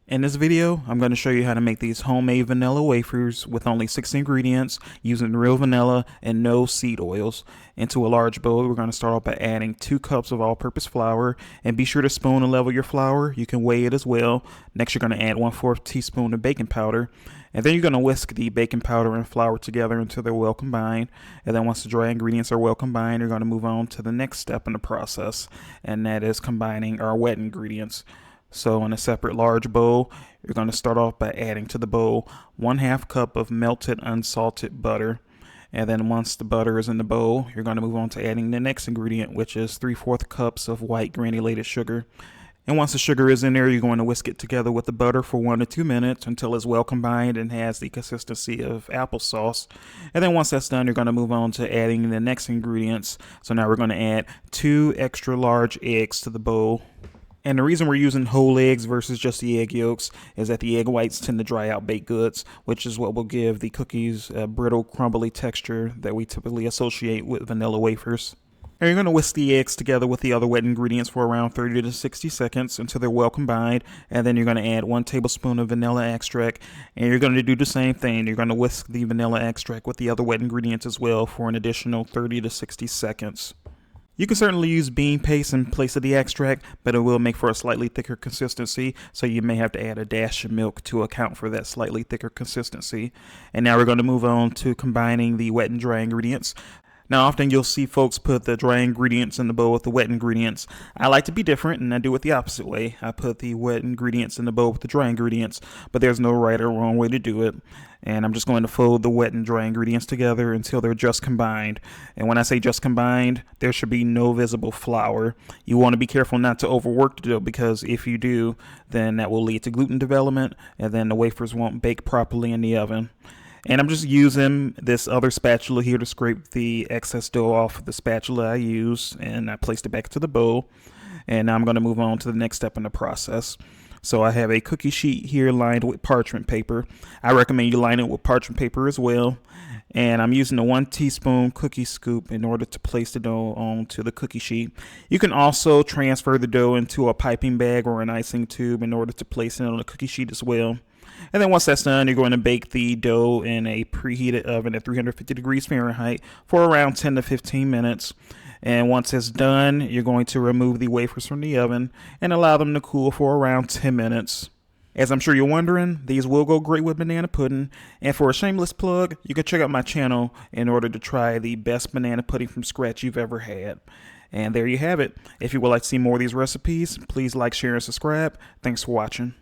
In this video, I'm going to show you how to make these homemade vanilla wafers with only 6 ingredients using real vanilla and no seed oils. Into a large bowl, we're going to start off by adding 2 cups of all-purpose flour, and be sure to spoon and level your flour. You can weigh it as well. Next, you're going to add 1/4 teaspoon of baking powder, and then you're going to whisk the baking powder and flour together until they're well combined. And then once the dry ingredients are well combined, you're going to move on to the next step in the process, and that is combining our wet ingredients. So in a separate large bowl, you're going to start off by adding to the bowl 1/2 cup of melted unsalted butter. And then once the butter is in the bowl, you're going to move on to adding the next ingredient, which is 3/4 cups of white granulated sugar. And once the sugar is in there, you're going to whisk it together with the butter for 1 to 2 minutes until it's well combined and has the consistency of applesauce. And then once that's done, you're going to move on to adding the next ingredients. So now we're going to add 2 extra large eggs to the bowl. And the reason we're using whole eggs versus just the egg yolks is that the egg whites tend to dry out baked goods, which is what will give the cookies a brittle, crumbly texture that we typically associate with vanilla wafers. And you're going to whisk the eggs together with the other wet ingredients for around 30 to 60 seconds until they're well combined. And then you're going to add 1 tablespoon of vanilla extract. And you're going to do the same thing. You're going to whisk the vanilla extract with the other wet ingredients as well for an additional 30 to 60 seconds. You can certainly use bean paste in place of the extract, but it will make for a slightly thicker consistency, so you may have to add a dash of milk to account for that slightly thicker consistency. And now we're going to move on to combining the wet and dry ingredients. Now, often you'll see folks put the dry ingredients in the bowl with the wet ingredients. I like to be different, and I do it the opposite way. I put the wet ingredients in the bowl with the dry ingredients, but there's no right or wrong way to do it. And I'm just going to fold the wet and dry ingredients together until they're just combined. And when I say just combined, there should be no visible flour. You want to be careful not to overwork the dough, because if you do, then that will lead to gluten development, and then the wafers won't bake properly in the oven. And I'm just using this other spatula here to scrape the excess dough off of the spatula I used, and I placed it back into the bowl. And now I'm going to move on to the next step in the process. So I have a cookie sheet here lined with parchment paper. I recommend you line it with parchment paper as well. And I'm using a 1 teaspoon cookie scoop in order to place the dough onto the cookie sheet. You can also transfer the dough into a piping bag or an icing tube in order to place it on the cookie sheet as well. And then once that's done, you're going to bake the dough in a preheated oven at 350 degrees Fahrenheit for around 10 to 15 minutes. And once it's done, you're going to remove the wafers from the oven and allow them to cool for around 10 minutes. As I'm sure you're wondering, these will go great with banana pudding. And for a shameless plug, you can check out my channel in order to try the best banana pudding from scratch you've ever had. And there you have it. If you would like to see more of these recipes, please like, share, and subscribe. Thanks for watching.